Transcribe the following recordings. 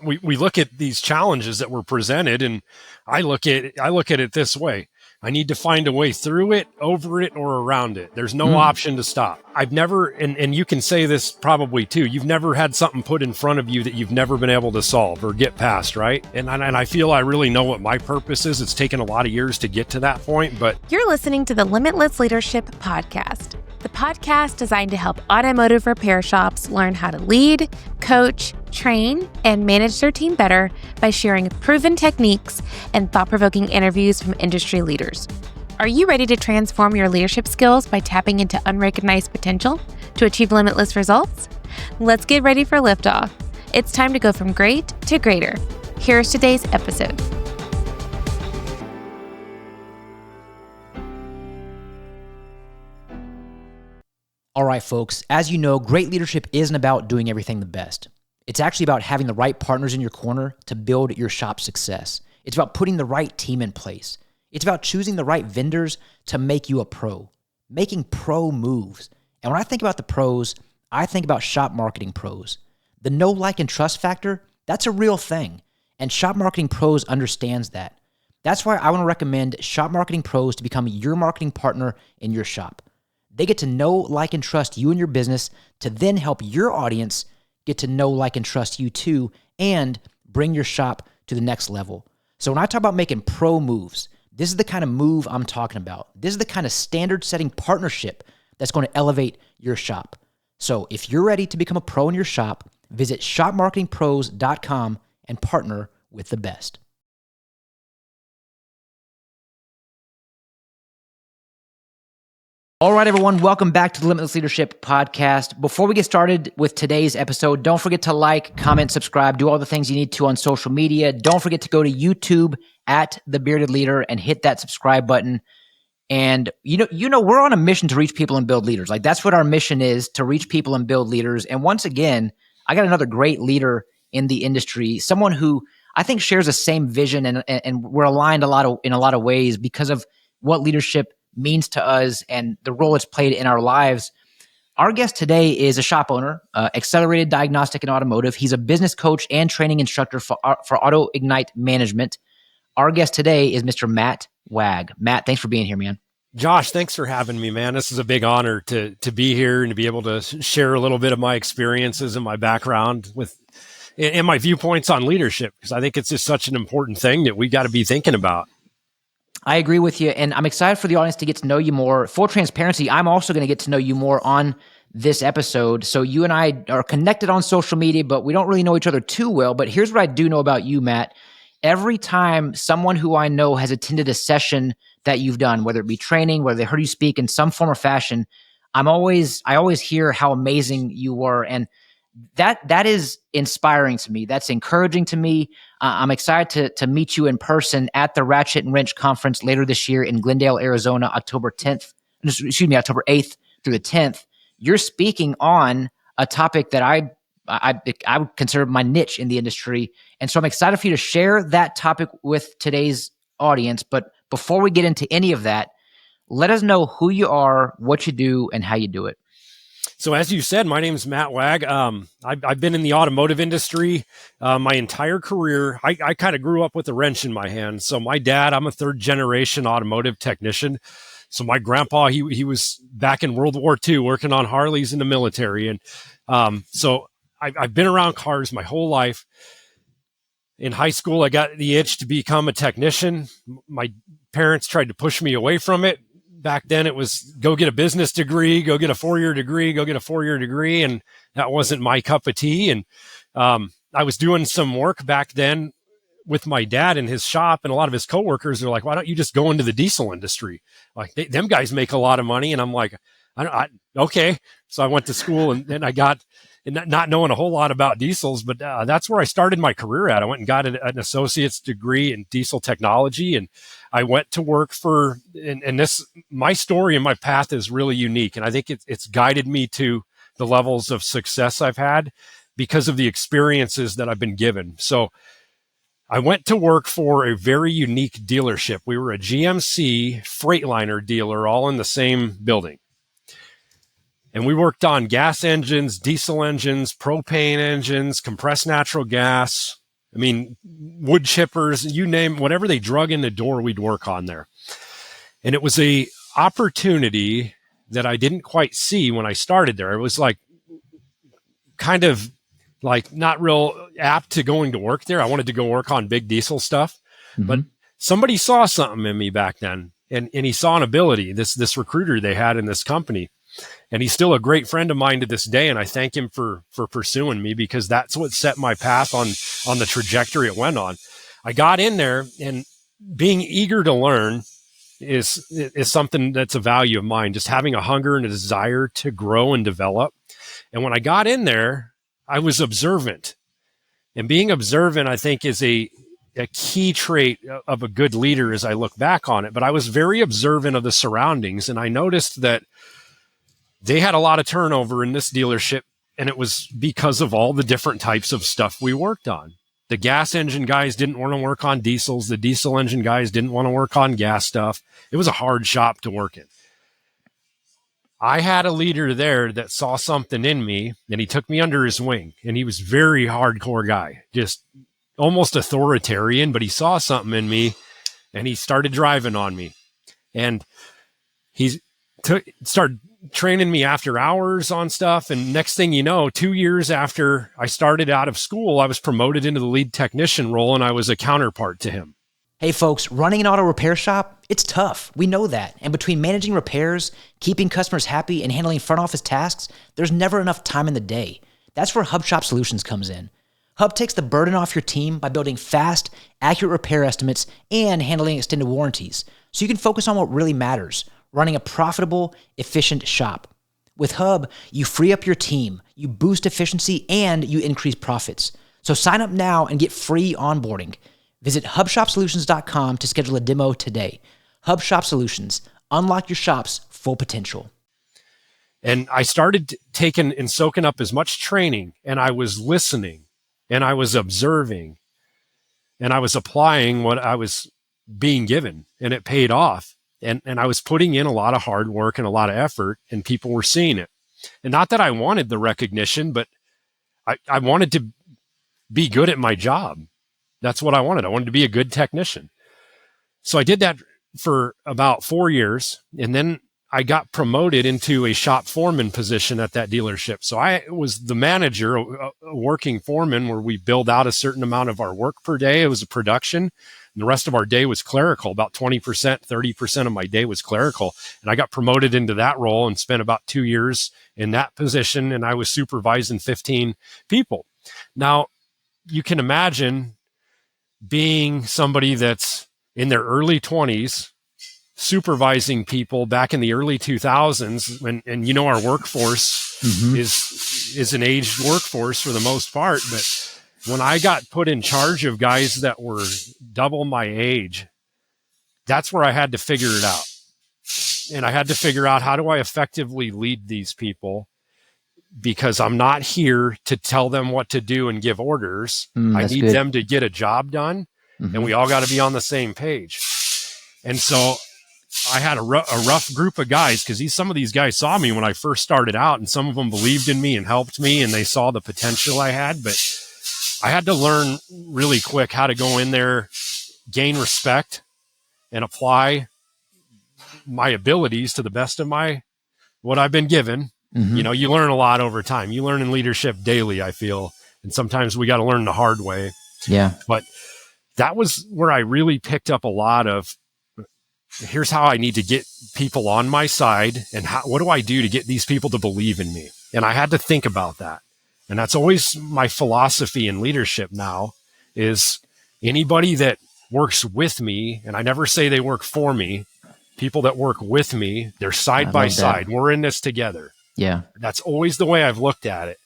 we look at these challenges that were presented, and I look at it this way. I need to find a way through it, over it, or around it. There's no option to stop. I've never, and you can say this probably too, you've never had something put in front of you that you've never been able to solve or get past, right? And I feel I really know what my purpose is. It's taken a lot of years to get to that point, but... You're listening to the Limitless Leadership Podcast, the podcast designed to help automotive repair shops learn how to lead, coach, train, and manage their team better by sharing proven techniques and thought-provoking interviews from industry leaders. Are you ready to transform your leadership skills by tapping into unrecognized potential to achieve limitless results? Let's get ready for liftoff. It's time to go from great to greater. Here's today's episode. All right, folks, as you know, great leadership isn't about doing everything the best. It's actually about having the right partners in your corner to build your shop's success. It's about putting the right team in place. It's about choosing the right vendors to make you a pro, making pro moves. And when I think about the pros, I think about shop marketing pros. The know, like, and trust factor, that's a real thing. And Shop Marketing Pros understands that. That's why I want to recommend Shop Marketing Pros to become your marketing partner in your shop. They get to know, like, and trust you and your business to then help your audience get to know, like, and trust you too, and bring your shop to the next level. So when I talk about making pro moves, this is the kind of move I'm talking about. This is the kind of standard-setting partnership that's going to elevate your shop. So if you're ready to become a pro in your shop, visit shopmarketingpros.com and partner with the best. All right, everyone, welcome back to the Limitless Leadership Podcast. Before we get started with today's episode, don't forget to like, comment, subscribe, do all the things you need to on social media. Don't forget to go to YouTube at The Bearded Leader and hit that subscribe button. And you know, we're on a mission to reach people and build leaders. Like, that's what our mission is, to reach people and build leaders. And once again, I got another great leader in the industry, someone who I think shares the same vision, and we're aligned in a lot of ways because of what leadership means to us and the role it's played in our lives. Our guest today is a shop owner, Accelerated Diagnostic and Automotive. He's a business coach and training instructor for Auto Ignite Management. Our guest today is Mr. Matt Wagg. Matt, thanks for being here, man. Josh, thanks for having me, man. This is a big honor to be here and to be able to share a little bit of my experiences and my background and my viewpoints on leadership, because I think it's just such an important thing that we got to be thinking about. I agree with you, and I'm excited for the audience to get to know you more. Full transparency, I'm also going to get to know you more on this episode. So you and I are connected on social media, but we don't really know each other too well. But here's what I do know about you, Matt. Every time someone who I know has attended a session that you've done, whether it be training, whether they heard you speak in some form or fashion, I always hear how amazing you were. And that is inspiring to me. That's encouraging to me. I'm excited to meet you in person at the Ratchet and Wrench conference later this year in Glendale, Arizona, October 8th through the 10th. You're speaking on a topic that I would consider my niche in the industry. And so I'm excited for you to share that topic with today's audience. But before we get into any of that, let us know who you are, what you do, and how you do it. So as you said, my name is Matt Wagg. I've been in the automotive industry my entire career. I kind of grew up with a wrench in my hand. So my dad, I'm a third generation automotive technician. So my grandpa, he was back in World War II working on Harleys in the military. And so I've been around cars my whole life. In high school, I got the itch to become a technician. My parents tried to push me away from it. Back then it was go get a business degree, go get a 4-year degree. And that wasn't my cup of tea. And I was doing some work back then with my dad in his shop, and a lot of his coworkers are like, why don't you just go into the diesel industry? Like them guys make a lot of money. And I'm like, okay. So I went to school and then I got, and not knowing a whole lot about diesels, but that's where I started my career at. I went and got an associate's degree in diesel technology, and I went to work and this, my story and my path is really unique. And I think it's guided me to the levels of success I've had because of the experiences that I've been given. So I went to work for a very unique dealership. We were a GMC Freightliner dealer, all in the same building. And we worked on gas engines, diesel engines, propane engines, compressed natural gas, I mean, wood chippers, you name, whatever they drug in the door, we'd work on there. And it was a opportunity that I didn't quite see when I started there. It was like kind of like not real apt to going to work there. I wanted to go work on big diesel stuff, but somebody saw something in me back then, and he saw an ability, this recruiter they had in this company. And he's still a great friend of mine to this day. And I thank him for pursuing me, because that's what set my path on the trajectory it went on. I got in there, and being eager to learn is something that's a value of mine, just having a hunger and a desire to grow and develop. And when I got in there, I was observant. And being observant, I think, is a key trait of a good leader as I look back on it. But I was very observant of the surroundings, and I noticed that they had a lot of turnover in this dealership, and it was because of all the different types of stuff we worked on. The gas engine guys didn't want to work on diesels. The diesel engine guys didn't want to work on gas stuff. It was a hard shop to work in. I had a leader there that saw something in me, and he took me under his wing, and he was very hardcore guy, just almost authoritarian, but he saw something in me, and he started driving on me. And he started training me after hours on stuff. And next thing you know, 2 years after I started out of school, I was promoted into the lead technician role, and I was a counterpart to him. Hey folks, running an auto repair shop, it's tough. We know that. And between managing repairs, keeping customers happy, and handling front office tasks, there's never enough time in the day. That's where Hub Shop Solutions comes in. Hub takes the burden off your team by building fast, accurate repair estimates and handling extended warranties, so you can focus on what really matters: running a profitable, efficient shop. With Hub, you free up your team, you boost efficiency, and you increase profits. So sign up now and get free onboarding. Visit hubshopsolutions.com to schedule a demo today. Hub Shop Solutions. Unlock your shop's full potential. And I started taking and soaking up as much training, and I was listening, and I was observing, and I was applying what I was being given, and it paid off. And I was putting in a lot of hard work and a lot of effort, and people were seeing it. And not that I wanted the recognition, but I wanted to be good at my job. That's what I wanted. I wanted to be a good technician. So I did that for about 4 years, and then I got promoted into a shop foreman position at that dealership. So I was the manager, a working foreman, where we billed out a certain amount of our work per day. It was a production, and the rest of our day was clerical. About 20%, 30% of my day was clerical. And I got promoted into that role and spent about 2 years in that position, and I was supervising 15 people. Now, you can imagine being somebody that's in their early 20s, supervising people back in the early 2000s, and you know, our workforce is an aged workforce for the most part. But when I got put in charge of guys that were double my age, that's where I had to figure it out. And I had to figure out, how do I effectively lead these people? Because I'm not here to tell them what to do and give orders. I need them to get a job done, and we all got to be on the same page. And so I had a rough group of guys, because some of these guys saw me when I first started out, and some of them believed in me and helped me, and they saw the potential I had. But I had to learn really quick how to go in there, gain respect, and apply my abilities to the best of what I've been given. You know, you learn a lot over time. You learn in leadership daily, I feel. And sometimes we got to learn the hard way. Yeah. But that was where I really picked up a lot of, here's how I need to get people on my side, and what do I do to get these people to believe in me? And I had to think about that. And that's always my philosophy in leadership now, is anybody that works with me, and I never say they work for me, people that work with me, they're side by side. We're in this together. Yeah. That's always the way I've looked at it.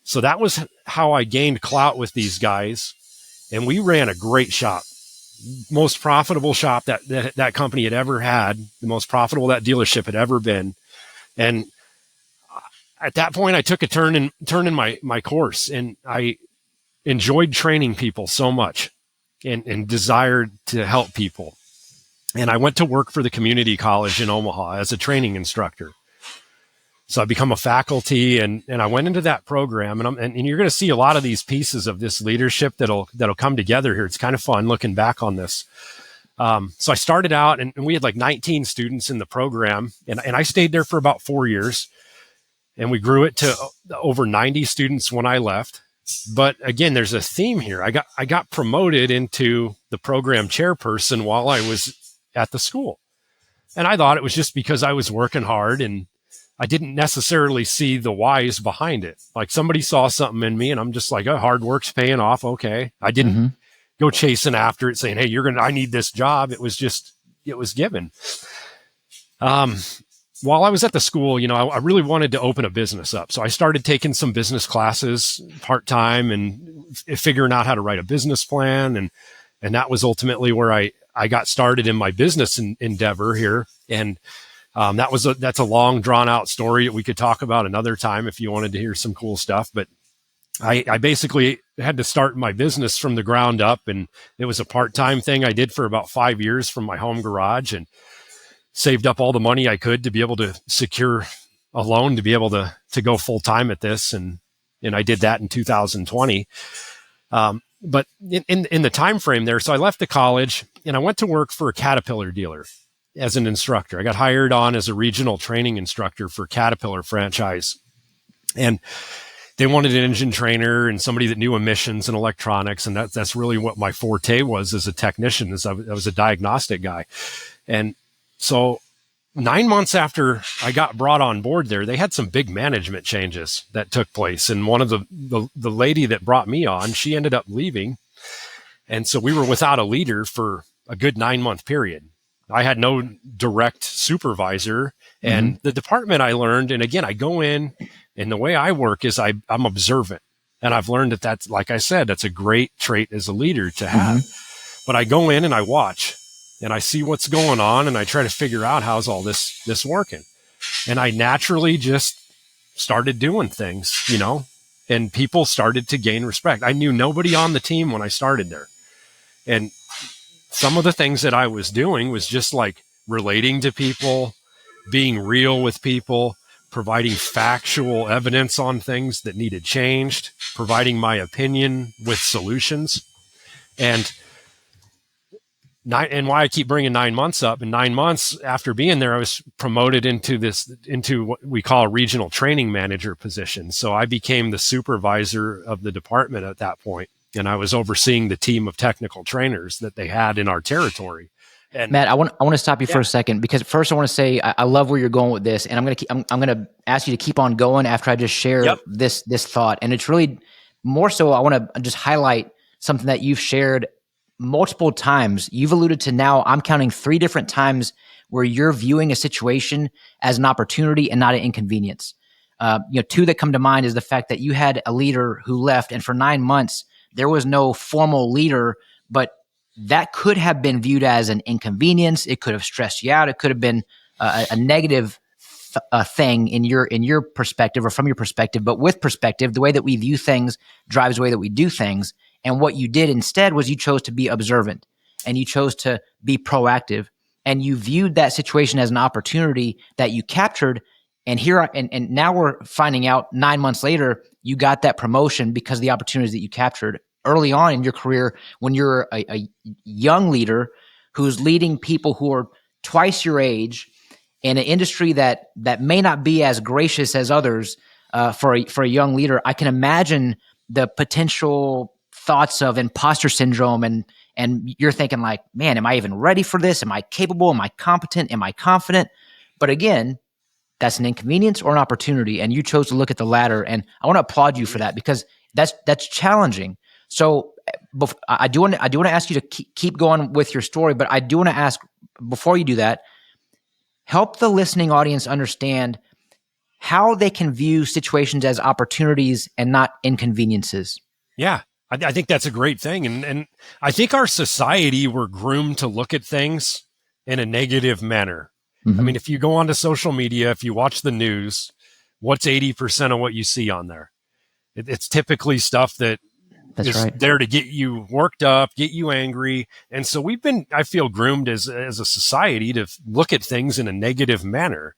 So that was how I gained clout with these guys. And we ran a great shop, most profitable shop that company had ever had, the most profitable that dealership had ever been. And at that point, I took a turn in my course, and I enjoyed training people so much, and desired to help people. And I went to work for the community college in Omaha as a training instructor. So I become a faculty, and I went into that program, and you're going to see a lot of these pieces of this leadership that'll come together here. It's kind of fun looking back on this. So I started out, and we had like 19 students in the program, and I stayed there for about 4 years, and we grew it to over 90 students when I left. But again, there's a theme here. I got promoted into the program chairperson while I was at the school, and I thought it was just because I was working hard, and I didn't necessarily see the whys behind it. Like somebody saw something in me, and I'm just like, oh, hard work's paying off. Okay. I didn't go chasing after it saying, hey, I need this job. It was given. While I was at the school, I really wanted to open a business up. So I started taking some business classes part-time and figuring out how to write a business plan. And that was ultimately where I got started in my business endeavor here. And that's a long drawn out story that we could talk about another time if you wanted to hear some cool stuff. But I basically had to start my business from the ground up, and it was a part-time thing I did for about 5 years from my home garage, and saved up all the money I could to be able to secure a loan to be able to go full time at this. And I did that in 2020. But in the time frame there, so I left the college and I went to work for a Caterpillar dealer as an instructor. I got hired on as a regional training instructor for Caterpillar franchise. And they wanted an engine trainer and somebody that knew emissions and electronics. And that's really what my forte was as a technician, I was a diagnostic guy. And so 9 months after I got brought on board there, they had some big management changes that took place. And one of the lady that brought me on, she ended up leaving. And so we were without a leader for a good 9-month period. I had no direct supervisor, and the department I learned, and again, I go in, and the way I work is I'm observant. And I've learned that's, like I said, that's a great trait as a leader to have. But I go in and I watch, and I see what's going on, and I try to figure out how's all this working. And I naturally just started doing things, and people started to gain respect. I knew nobody on the team when I started there. And some of the things that I was doing was just like relating to people, being real with people, providing factual evidence on things that needed changed, providing my opinion with solutions. And why I keep bringing 9 months up, and 9 months after being there, I was promoted into what we call a regional training manager position. So I became the supervisor of the department at that point, and I was overseeing the team of technical trainers that they had in our territory. And Matt, I want to stop you for a second, because first I want to say I love where you're going with this, and I'm going to ask you to keep on going after I just share this thought. And it's really more so I want to just highlight something that you've shared multiple times. You've alluded to, now I'm counting 3 different times where you're viewing a situation as an opportunity and not an inconvenience. 2 that come to mind is the fact that you had a leader who left, and for 9 months there was no formal leader, but that could have been viewed as an inconvenience. It could have stressed you out. It could have been a negative thing in your perspective, or from your perspective. But with perspective, the way that we view things drives the way that we do things. And what you did instead was you chose to be observant, and you chose to be proactive, and you viewed that situation as an opportunity that you captured. And and now we're finding out 9 months later, you got that promotion because of the opportunities that you captured early on in your career, when you're a young leader who's leading people who are twice your age in an industry that may not be as gracious as others. For a young leader, I can imagine the potential thoughts of imposter syndrome, and you're thinking like, man, am I even ready for this? Am I capable? Am I competent? Am I confident? But again, that's an inconvenience or an opportunity, and you chose to look at the latter. And I want to applaud you for that, because that's challenging. So I do want to ask you to keep going with your story, but I do want to ask, before you do that, help the listening audience understand how they can view situations as opportunities and not inconveniences. Yeah, I think that's a great thing. And I think our society, we're groomed to look at things in a negative manner. I mean, if you go onto social media, if you watch the news, what's 80% of what you see on there? It's typically stuff that is there to get you worked up, get you angry. And so we've been, I feel, groomed as a society to look at things in a negative manner,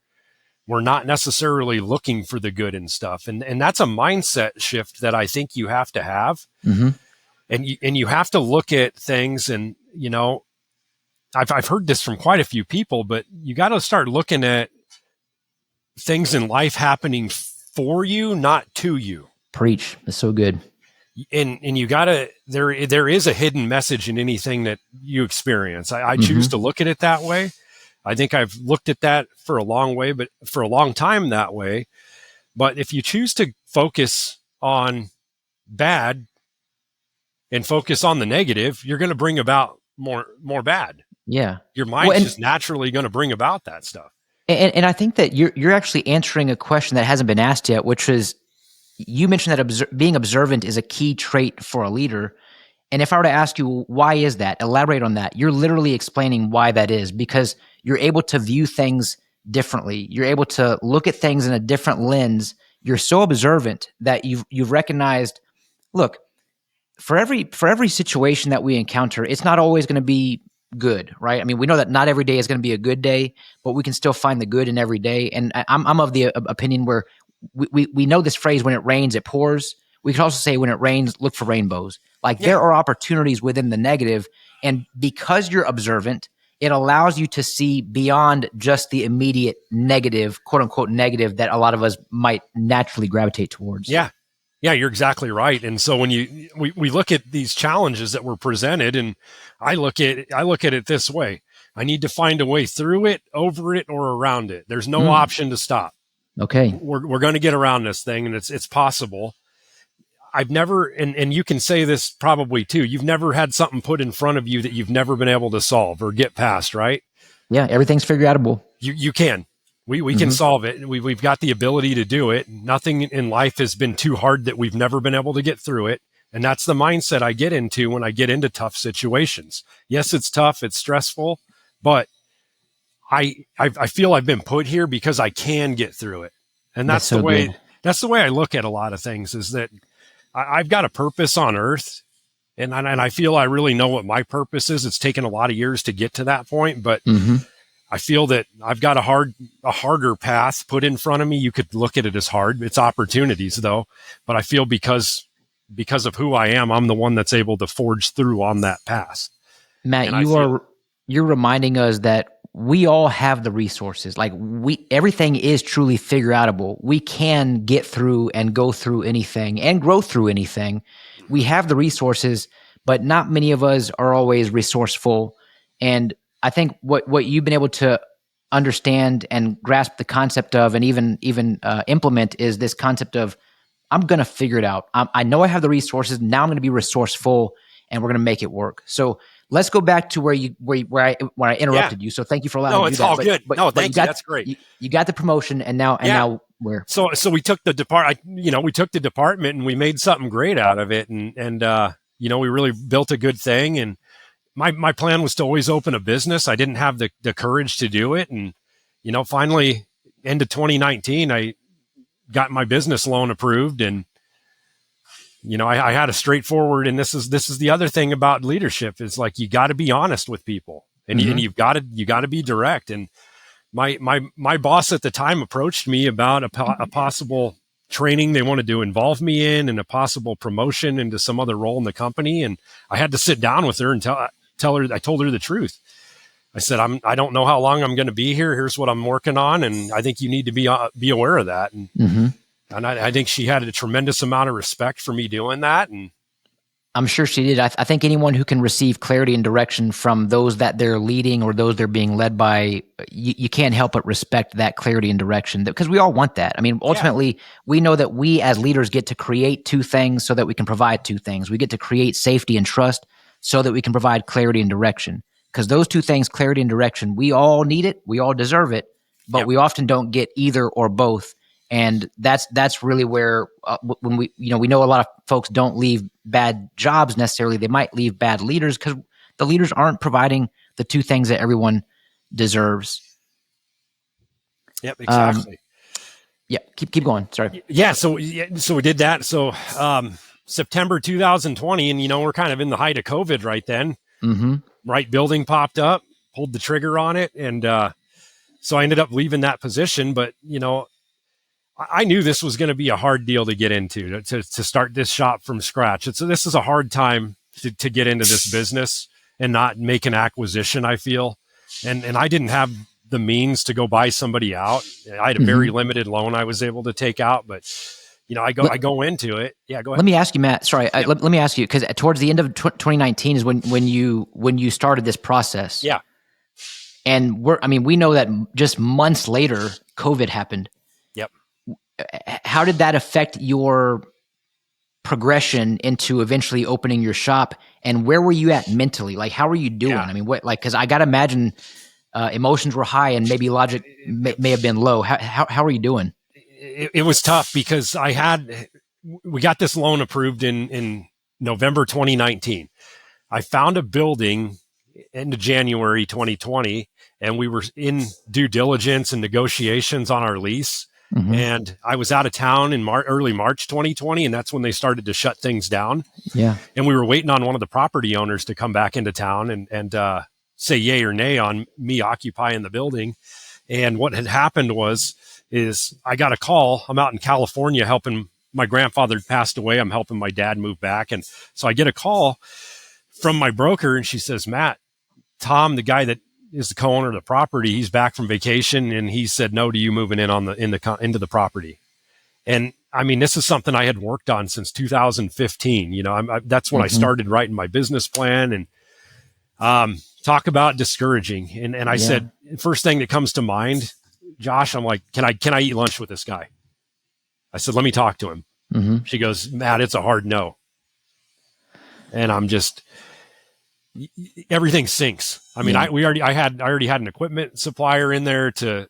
we're not necessarily looking for the good in stuff. And that's a mindset shift that I think you have to have. Mm-hmm. And you have to look at things, and, I've heard this from quite a few people, but you got to start looking at things in life happening for you, not to you. Preach. That's so good. And you gotta, there is a hidden message in anything that you experience. I choose to look at it that way. I think I've looked at that for a long time that way. But if you choose to focus on bad and focus on the negative, you're going to bring about more bad. Yeah. Your mind's just naturally going to bring about that stuff. And I think that you're actually answering a question that hasn't been asked yet, which is, you mentioned that being observant is a key trait for a leader. And if I were to ask you, why is that? Elaborate on that. You're literally explaining why that is, because you're able to view things differently. You're able to look at things in a different lens. You're so observant that you've recognized, look, for every situation that we encounter, it's not always going to be good, right? I mean, we know that not every day is going to be a good day, but we can still find the good in every day. And I'm of the opinion where we know this phrase, when it rains, it pours. We can also say, when it rains, look for rainbows. There are opportunities within the negative. And because you're observant, it allows you to see beyond just the immediate negative, quote unquote negative, that a lot of us might naturally gravitate towards. Yeah. Yeah, you're exactly right. And so when we look at these challenges that were presented, and I look at it this way: I need to find a way through it, over it, or around it. There's no option to stop. Okay. We're going to get around this thing, and it's possible. I've never, and you can say this probably too, you've never had something put in front of you that you've never been able to solve or get past, right? Yeah, everything's figureoutable. You can. We can solve it. We've got the ability to do it. Nothing in life has been too hard that we've never been able to get through it. And that's the mindset I get into when I get into tough situations. Yes, it's tough. It's stressful, but I feel I've been put here because I can get through it. And that's the way, good. That's the way I look at a lot of things, is that I've got a purpose on earth, and I feel I really know what my purpose is. It's taken a lot of years to get to that point, but I feel that I've got a harder path put in front of me. You could look at it as hard. It's opportunities though, but I feel because of who I am, I'm the one that's able to forge through on that path. Matt, you're reminding us that we all have the resources. Everything is truly figureoutable. We can get through and go through anything and grow through anything. We have the resources, but not many of us are always resourceful. And I think what you've been able to understand and grasp the concept of, and even implement, is this concept of, I'm going to figure it out. I know I have the resources. Now I'm going to be resourceful, and we're going to make it work. So let's go back to where I interrupted you. So thank you for allowing me to do that. No, it's all good. But thank you. That's great. You got the promotion, and now where? So we took the we took the department and we made something great out of it, and we really built a good thing. And my plan was to always open a business. I didn't have the courage to do it, and finally, end of 2019, I got my business loan approved, and I had a straightforward, and this is the other thing about leadership, is you got to be honest with people, and you got to be direct. And my boss at the time approached me about a possible training they wanted to involve me in, and a possible promotion into some other role in the company. And I had to sit down with her and tell her, I told her the truth. I said, I don't know how long I'm going to be here. Here's what I'm working on, and I think you need to be aware of that. And I think she had a tremendous amount of respect for me doing that. And I'm sure she did. I think anyone who can receive clarity and direction from those that they're leading or those they're being led by, you can't help but respect that clarity and direction, because we all want that. I mean, ultimately, we know that we as leaders get to create two things so that we can provide two things. We get to create safety and trust so that we can provide clarity and direction. Because those two things, clarity and direction, we all need it. We all deserve it, but we often don't get either or both. And that's really where when we know a lot of folks don't leave bad jobs necessarily. They might leave bad leaders because the leaders aren't providing the two things that everyone deserves. Yep, exactly. Keep going. Sorry. Yeah, so we did that. So September 2020, and we're kind of in the height of COVID right then. Right building popped up, pulled the trigger on it, and So I ended up leaving that position, but I knew this was going to be a hard deal to get into, to start this shop from scratch. And so this is a hard time to get into this business and not make an acquisition, I feel. And I didn't have the means to go buy somebody out. I had a very limited loan I was able to take out, but I go into it. Yeah, go ahead. Let me ask you, Matt. Sorry, let me ask you, because towards the end of 2019 is when you started this process. Yeah. And we know that just months later, COVID happened. Yep. How did that affect your progression into eventually opening your shop? And where were you at mentally? Like, how were you doing? Yeah. I mean, because I got to imagine emotions were high and maybe logic may have been low. How are you doing? It was tough because we got this loan approved in November 2019. I found a building into January 2020, and we were in due diligence and negotiations on our lease. And I was out of town in early March 2020, and that's when they started to shut things down. Yeah. And we were waiting on one of the property owners to come back into town and say yay or nay on me occupying the building. And what had happened is I got a call. I'm out in California helping. My grandfather had passed away. I'm helping my dad move back. And so I get a call from my broker, and she says, Matt, Tom, the guy that is the co-owner of the property, he's back from vacation, and he said no to you moving into the property. And I mean, this is something I had worked on since 2015. That's when I started writing my business plan, and talk about discouraging. And I said, first thing that comes to mind, Josh, I'm like, can I eat lunch with this guy? I said, let me talk to him. She goes, Matt, it's a hard no. And I'm just, everything sinks. I mean, I already had an equipment supplier in there to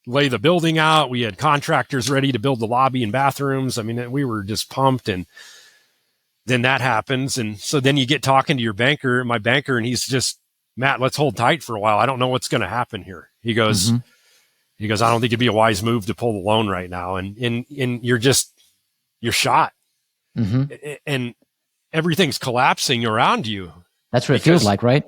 lay the building out. We had contractors ready to build the lobby and bathrooms. I mean, we were just pumped. And then that happens. And so then you get talking to my banker, and he's just, Matt, let's hold tight for a while. I don't know what's going to happen here. He goes, I don't think it'd be a wise move to pull the loan right now. And you're shot. And everything's collapsing around you. That's what it feels like, right?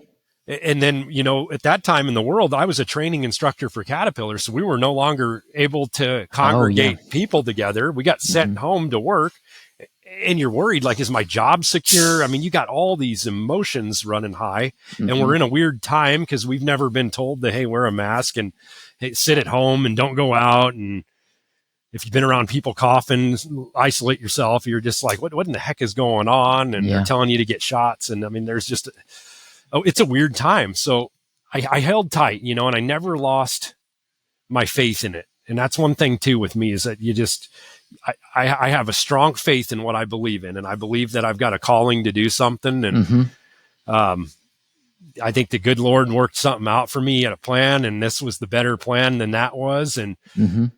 And then, at that time in the world, I was a training instructor for Caterpillar. So we were no longer able to congregate people together. We got sent home to work, and you're worried, like, is my job secure? I mean, you got all these emotions running high, and we're in a weird time because we've never been told that, hey, wear a mask and hey, sit at home and don't go out. And if you've been around people coughing, isolate yourself. You're just like, what in the heck is going on? And they're telling you to get shots. And I mean, there's just, it's a weird time. So I held tight, and I never lost my faith in it. And that's one thing too with me, is that I have a strong faith in what I believe in. And I believe that I've got a calling to do something. And, I think the good Lord worked something out for me at a plan, and this was the better plan than that was. And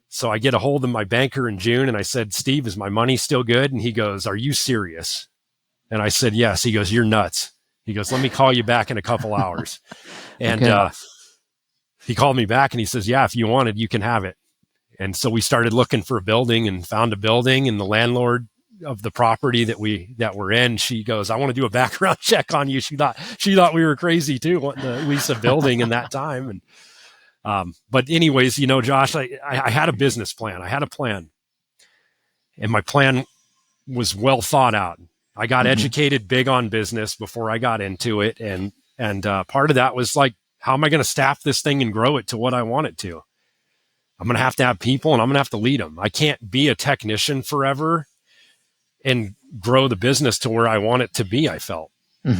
so I get a hold of my banker in June, and I said, Steve, is my money still good? And he goes, are you serious? And I said, yes. He goes, you're nuts. He goes, let me call you back in a couple hours. And he called me back, and he says, yeah, if you want it, you can have it. And so we started looking for a building and found a building, and the landlord of the property that we're in, she goes, I want to do a background check on you. She thought we were crazy too, wanting to lease a building in that time. And, but anyways, Josh, I had a business plan. I had a plan, and my plan was well thought out. I got educated big on business before I got into it. And part of that was like, how am I going to staff this thing and grow it to what I want it to? I'm going to have people, and I'm going to have to lead them. I can't be a technician forever and grow the business to where I want it to be. I felt, So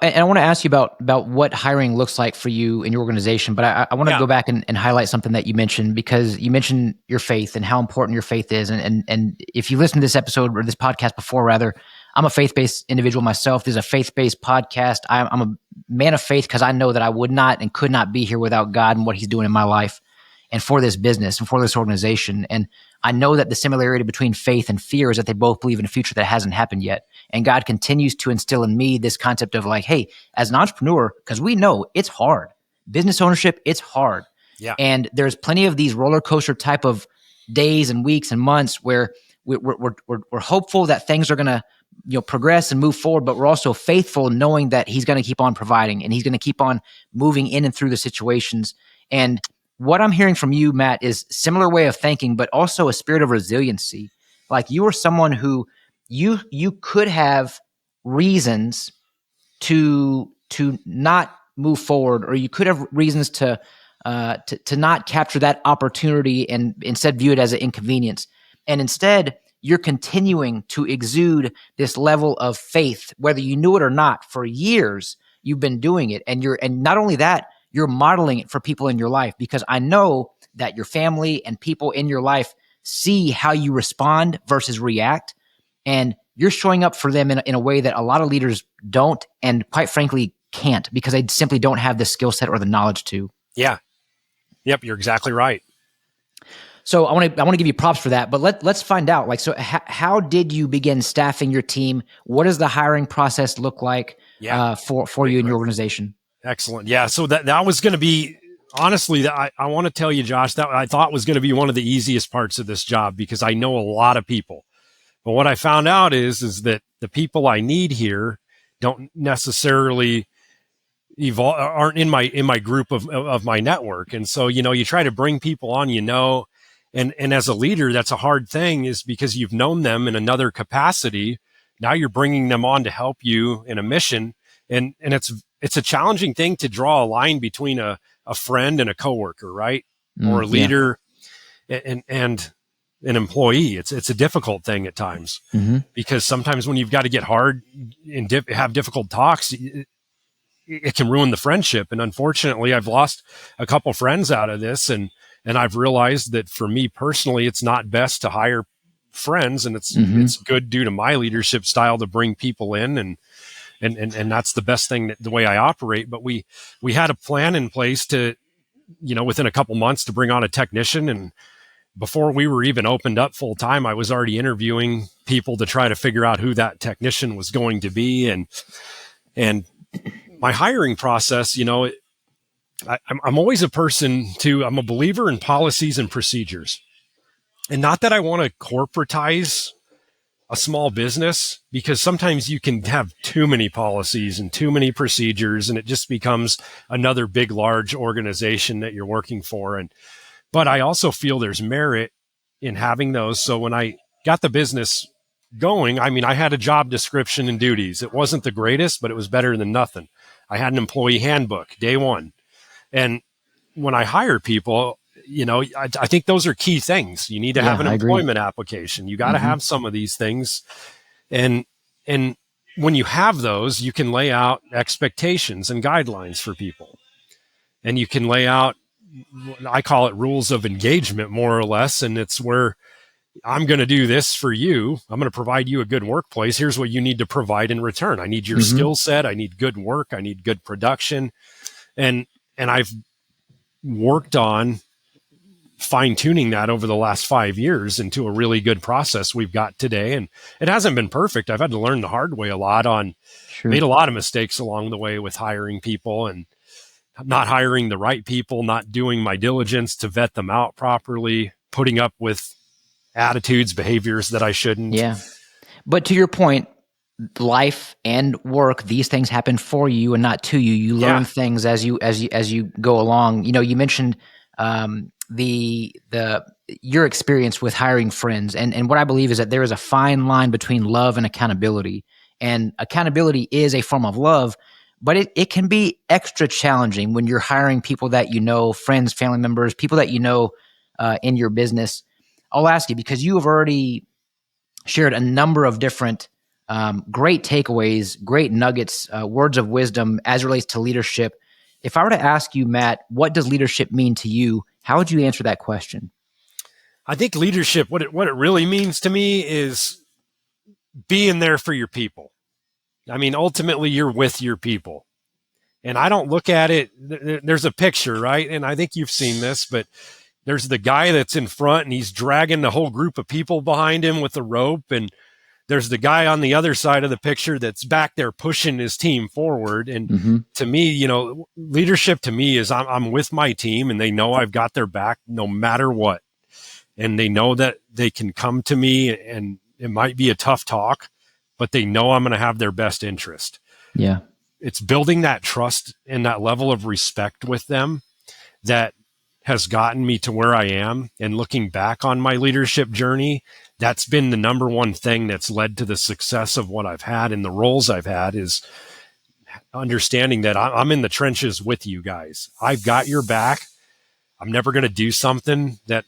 I want to ask you about what hiring looks like for you in your organization, but I want to go back and highlight something that you mentioned, because you mentioned your faith and how important your faith is. And if you listen to this episode or this podcast before, rather, I'm a faith-based individual myself. This is a faith-based podcast. I'm a man of faith because I know that I would not and could not be here without God and what he's doing in my life and for this business and for this organization. And I know that the similarity between faith and fear is that they both believe in a future that hasn't happened yet. And God continues to instill in me this concept of like, hey, as an entrepreneur, because we know it's hard. Business ownership, it's hard. Yeah. And there's plenty of these roller coaster type of days and weeks and months where we're hopeful that things are going to progress and move forward, but we're also faithful knowing that he's going to keep on providing and he's going to keep on moving in and through the situations. And what I'm hearing from you, Matt, is similar way of thinking, but also a spirit of resiliency. Like you are someone who you could have reasons to not move forward, or you could have reasons to not capture that opportunity and instead view it as an inconvenience. And instead, you're continuing to exude this level of faith, whether you knew it or not. For years, you've been doing it. And not only that, you're modeling it for people in your life, because I know that your family and people in your life see how you respond versus react. And you're showing up for them in a way that a lot of leaders don't, and quite frankly, can't, because they simply don't have the skill set or the knowledge to. Yeah. Yep. You're exactly right. So I want to give you props for that, but let's find out. Like, so how did you begin staffing your team? What does the hiring process look like for you and your organization? Excellent. Yeah. So that was going to be, honestly, I want to tell you, Josh, that I thought was going to be one of the easiest parts of this job, because I know a lot of people. But what I found out is that the people I need here don't necessarily aren't in my group of my network. And so, you try to bring people on, and as a leader, that's a hard thing, is because you've known them in another capacity. Now you're bringing them on to help you in a mission. And it's a challenging thing to draw a line between a friend and a coworker, right? Or a leader and an employee. It's a difficult thing at times, because sometimes when you've got to get hard and have difficult talks, it can ruin the friendship. And unfortunately, I've lost a couple friends out of this, and I've realized that for me personally, it's not best to hire friends, and it's good due to my leadership style to bring people in, and that's the best thing, the way I operate. But we had a plan in place to, within a couple months, to bring on a technician. And before we were even opened up full time, I was already interviewing people to try to figure out who that technician was going to be. And my hiring process, I'm always a person I'm a believer in policies and procedures. And not that I want to corporatize a small business, because sometimes you can have too many policies and too many procedures, and it just becomes another big, large organization that you're working for. But I also feel there's merit in having those. So when I got the business going, I had a job description and duties. It wasn't the greatest, but it was better than nothing. I had an employee handbook day one. And when I hire people, I think those are key things. You need to have an employment application. You got to have some of these things. And when you have those, you can lay out expectations and guidelines for people. And you can lay out, I call it rules of engagement, more or less. And it's where I'm going to do this for you. I'm going to provide you a good workplace. Here's what you need to provide in return. I need your skill set. I need good work. I need good production. And I've worked on fine-tuning that over the last 5 years into a really good process we've got today. And it hasn't been perfect. I've had to learn the hard way a lot made a lot of mistakes along the way with hiring people, and not hiring the right people, not doing my diligence to vet them out properly, putting up with attitudes, behaviors that I shouldn't. Yeah. But to your point, life and work, these things happen for you and not to you. You learn things as you go along. You mentioned your experience with hiring friends. And what I believe is that there is a fine line between love and accountability. And accountability is a form of love, but it can be extra challenging when you're hiring people that friends, family members, people that in your business. I'll ask you, because you have already shared a number of different great takeaways, great nuggets, words of wisdom as it relates to leadership. If I were to ask you, Matt, what does leadership mean to you? How would you answer that question? I think leadership, what it really means to me, is being there for your people. Ultimately, you're with your people. And I don't look at it, there's a picture, right? And I think you've seen this, but there's the guy that's in front and he's dragging the whole group of people behind him with a rope. And there's the guy on the other side of the picture that's back there pushing his team forward. And to me, leadership to me is I'm with my team, and they know I've got their back no matter what. And they know that they can come to me, and it might be a tough talk, but they know I'm going to have their best interest. Yeah. It's building that trust and that level of respect with them that has gotten me to where I am. And looking back on my leadership journey, that's been the number one thing that's led to the success of what I've had and the roles I've had, is understanding that I'm in the trenches with you guys. I've got your back. I'm never going to do something that,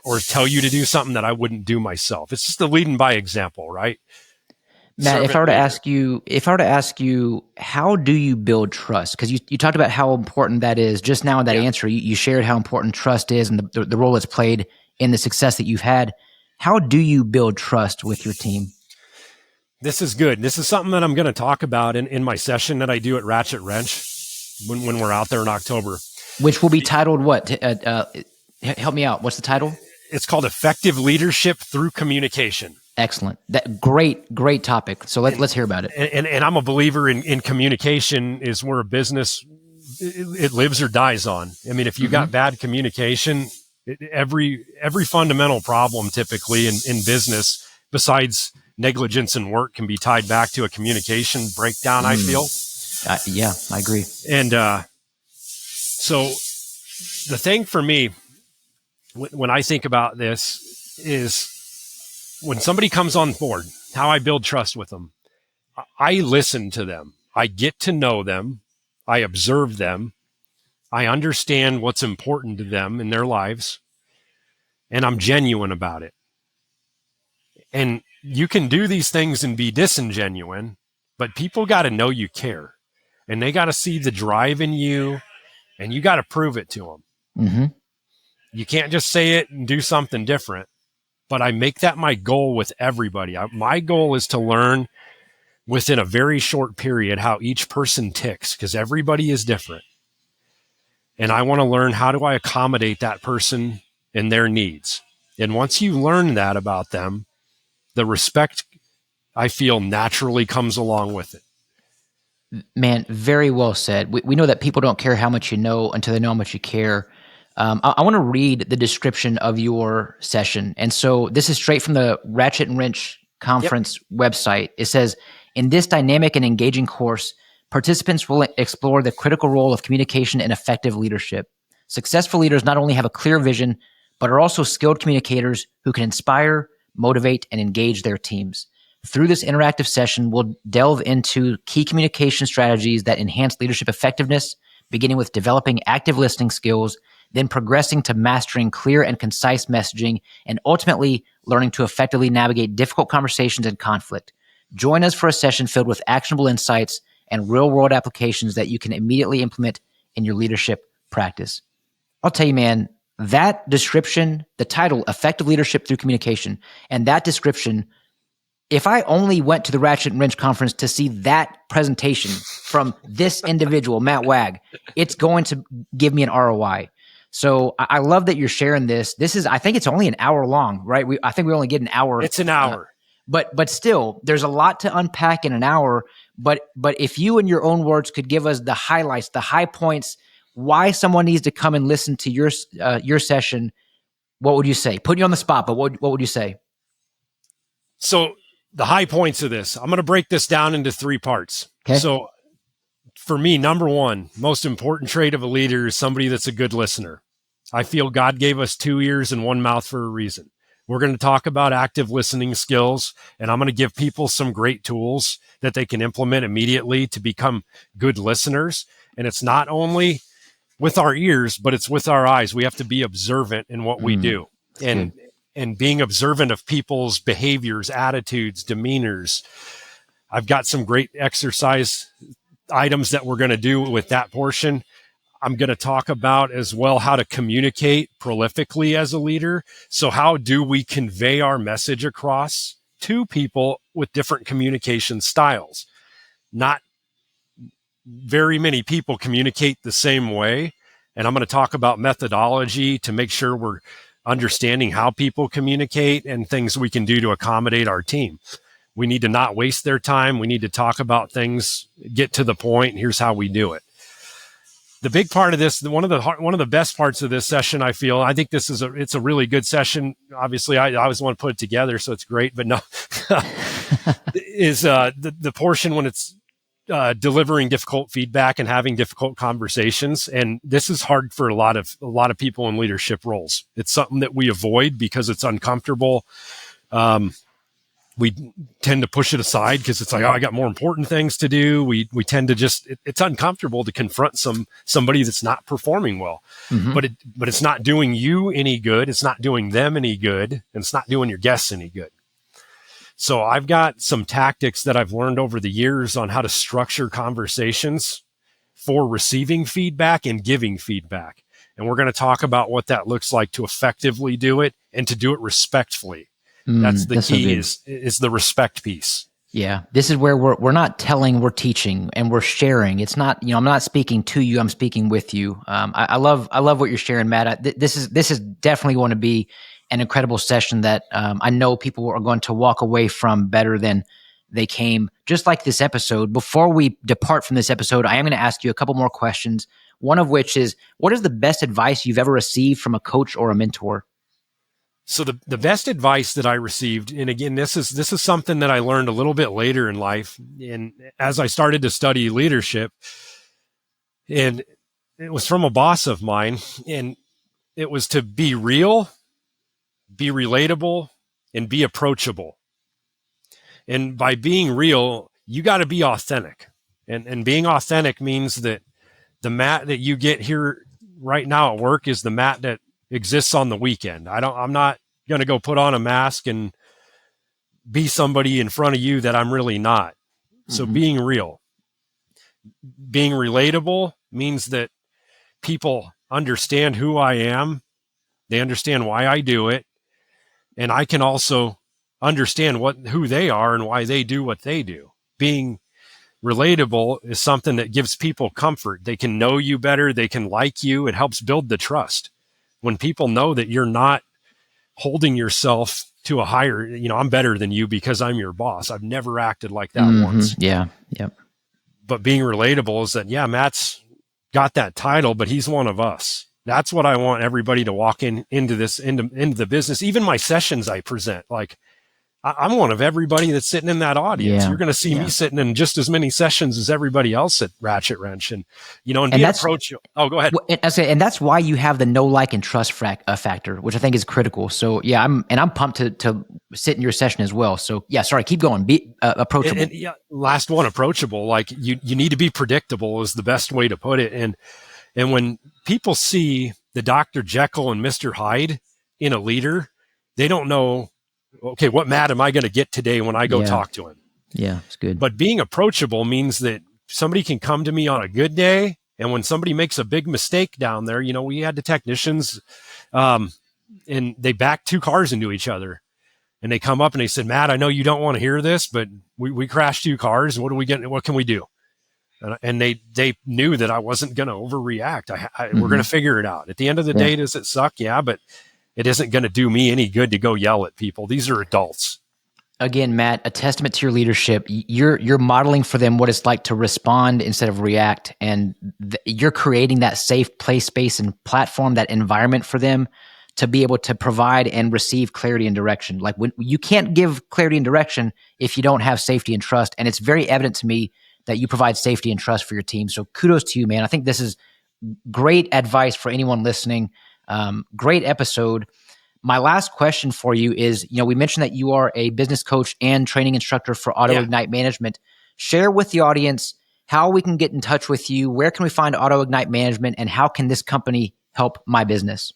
or tell you to do something that I wouldn't do myself. It's just the leading by example, right? Matt, if I were to ask you, how do you build trust? Because you talked about how important that is just now in that answer. You shared how important trust is and the role it's played in the success that you've had. How do you build trust with your team? This is good. This is something that I'm going to talk about in my session that I do at Ratchet Wrench when we're out there in October. Which will be titled what? Help me out. What's the title? It's called Effective Leadership Through Communication. Excellent. That great topic. So let's hear about it. And I'm a believer in communication is where a business, it lives or dies on. I mean, if you got bad communication, every fundamental problem typically in business, besides negligence in work, can be tied back to a communication breakdown, I feel. Yeah, I agree. And so the thing for me, when I think about this, is when somebody comes on board, how I build trust with them. I listen to them. I get to know them. I observe them. I understand what's important to them in their lives. And I'm genuine about it. And you can do these things and be disingenuine, but people got to know you care. And they got to see the drive in you, and you got to prove it to them. Mm-hmm. You can't just say it and do something different. But I make that my goal with everybody. My goal is to learn within a very short period how each person ticks, because everybody is different. And I want to learn, how do I accommodate that person and their needs? And once you learn that about them, the respect, I feel, naturally comes along with it. Man, very well said. We know that people don't care how much you know until they know how much you care. I want to read the description of your session. And so this is straight from the Ratchet and Wrench conference website. It says, in this dynamic and engaging course, participants will explore the critical role of communication and effective leadership. Successful leaders not only have a clear vision, but are also skilled communicators who can inspire, motivate, and engage their teams. Through this interactive session, we'll delve into key communication strategies that enhance leadership effectiveness, beginning with developing active listening skills, then progressing to mastering clear and concise messaging, and ultimately learning to effectively navigate difficult conversations and conflict. Join us for a session filled with actionable insights and real-world applications that you can immediately implement in your leadership practice. I'll tell you, man, that description, the title, Effective Leadership Through Communication, and that description, if I only went to the Ratchet and Wrench conference to see that presentation from this individual, Matt Wagg, it's going to give me an ROI. So I love that you're sharing this. I think it's only an hour long, right? I think we only get an hour. It's an hour. But still, there's a lot to unpack in an hour. But if you, in your own words, could give us the highlights, the high points, why someone needs to come and listen to your session, what would you say? Put you on the spot, but what would you say? So the high points of this, I'm going to break this down into 3 parts. Okay. So for me, number one, most important trait of a leader is somebody that's a good listener. I feel God gave us 2 ears and 1 mouth for a reason. We're going to talk about active listening skills, and I'm going to give people some great tools that they can implement immediately to become good listeners. And it's not only with our ears, but it's with our eyes. We have to be observant in what we do. And being observant of people's behaviors, attitudes, demeanors. I've got some great exercise items that we're going to do with that portion. I'm going to talk about as well how to communicate prolifically as a leader. So how do we convey our message across to people with different communication styles? Not very many people communicate the same way. And I'm going to talk about methodology to make sure we're understanding how people communicate and things we can do to accommodate our team. We need to not waste their time. We need to talk about things, get to the point. Here's how we do it. the big part of this, one of the best parts of this session, I feel, I think it's a really good session. Obviously, I always want to put it together, so it's great. But no, is the portion when it's delivering difficult feedback and having difficult conversations. And this is hard for a lot of people in leadership roles. It's something that we avoid because it's uncomfortable. We tend to push it aside because it's like, oh, I got more important things to do. We tend to it's uncomfortable to confront somebody that's not performing well, but it's not doing you any good. It's not doing them any good. And it's not doing your guests any good. So I've got some tactics that I've learned over the years on how to structure conversations for receiving feedback and giving feedback. And we're going to talk about what that looks like to effectively do it and to do it respectfully. That's the key is the respect piece. Yeah. This is where we're not telling, we're teaching and we're sharing. It's not, I'm not speaking to you, I'm speaking with you. I love what you're sharing, Matt. This is definitely going to be an incredible session that I know people are going to walk away from better than they came, just like this episode. Before we depart from this episode, I am going to ask you a couple more questions. One of which is, what is the best advice you've ever received from a coach or a mentor? So the best advice that I received, and again, this is something that I learned a little bit later in life, and as I started to study leadership, and it was from a boss of mine, and it was to be real, be relatable, and be approachable. And by being real, you got to be authentic, and being authentic means that the Matt that you get here right now at work is the Matt that exists on the weekend. I'm not going to go put on a mask and be somebody in front of you that I'm really not. So being real, being relatable means that people understand who I am. They understand why I do it. And I can also understand who they are and why they do what they do. Being relatable is something that gives people comfort. They can know you better. They can like you. It helps build the trust. When people know that you're not holding yourself to a higher, I'm better than you because I'm your boss. I've never acted like that once. Yeah. Yep. But being relatable is that, yeah, Matt's got that title, but he's one of us. That's what I want everybody to walk into the business. Even my sessions I present, like I'm one of everybody that's sitting in that audience. Yeah. You're going to see me sitting in just as many sessions as everybody else at Ratchet Wrench. And be approachable. Oh, go ahead. And that's why you have the know, like, and trust factor, which I think is critical. So yeah, I'm pumped to sit in your session as well. So yeah, sorry, keep going. Be approachable. And last one, approachable. Like you need to be predictable is the best way to put it. And when people see the Dr. Jekyll and Mr. Hyde in a leader, they don't know, okay, what Matt am I going to get today when I go talk to him? Yeah, it's good. But being approachable means that somebody can come to me on a good day. And when somebody makes a big mistake down there, we had the technicians and they backed two cars into each other. And they come up and they said, Matt, I know you don't want to hear this, but we crashed two cars. What can we do? And they knew that I wasn't going to overreact. We're going to figure it out. At the end of the day, does it suck? Yeah, but it isn't going to do me any good to go yell at people. These are adults. Again, Matt, a testament to your leadership. You're modeling for them what it's like to respond instead of react. And you're creating that safe place, space, and platform, that environment for them to be able to provide and receive clarity and direction. Like when you can't give clarity and direction if you don't have safety and trust. And it's very evident to me that you provide safety and trust for your team. So kudos to you, man. I think this is great advice for anyone listening. Great episode. My last question for you is, we mentioned that you are a business coach and training instructor for Auto Ignite Management. Share with the audience how we can get in touch with you. Where can we find Auto Ignite Management, and how can this company help my business?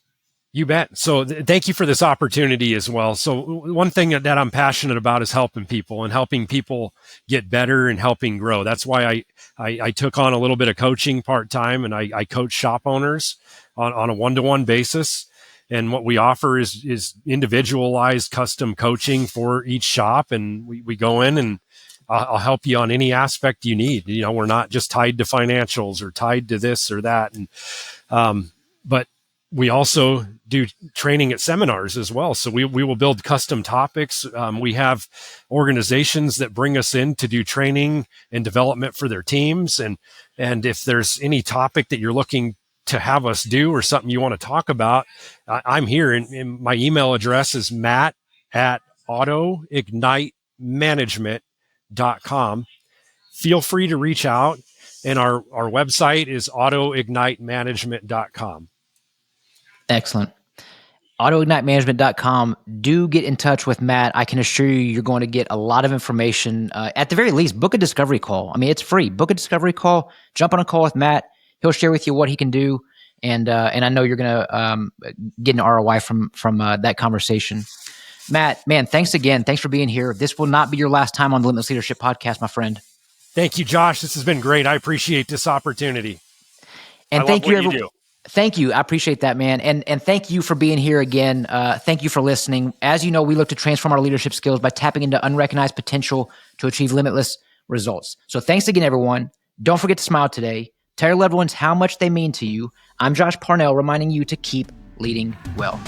You bet. So thank you for this opportunity as well. So one thing that I'm passionate about is helping people and helping people get better and helping grow. That's why I took on a little bit of coaching part-time, and I coach shop owners on a one-to-one basis. And what we offer is individualized custom coaching for each shop. And we go in and I'll help you on any aspect you need. We're not just tied to financials or tied to this or that. And, but we also do training at seminars as well. So we will build custom topics. We have organizations that bring us in to do training and development for their teams. And if there's any topic that you're looking to have us do or something you want to talk about, I'm here. And my email address is matt@autoignitemanagement.com. Feel free to reach out. And our website is autoignitemanagement.com. Excellent. AutoIgniteManagement.com. Do get in touch with Matt. I can assure you, you're going to get a lot of information. At the very least, book a discovery call. I mean, it's free. Book a discovery call. Jump on a call with Matt. He'll share with you what he can do, and I know you're going to get an ROI from that conversation. Matt, man, thanks again. Thanks for being here. This will not be your last time on the Limitless Leadership Podcast, my friend. Thank you, Josh. This has been great. I appreciate this opportunity. And I thank love you, what you everyone. do. Thank you. I appreciate that, man. And thank you for being here again. Thank you for listening. As you know, we look to transform our leadership skills by tapping into unrecognized potential to achieve limitless results. So thanks again, everyone. Don't forget to smile today. Tell your loved ones how much they mean to you. I'm Josh Parnell, reminding you to keep leading well.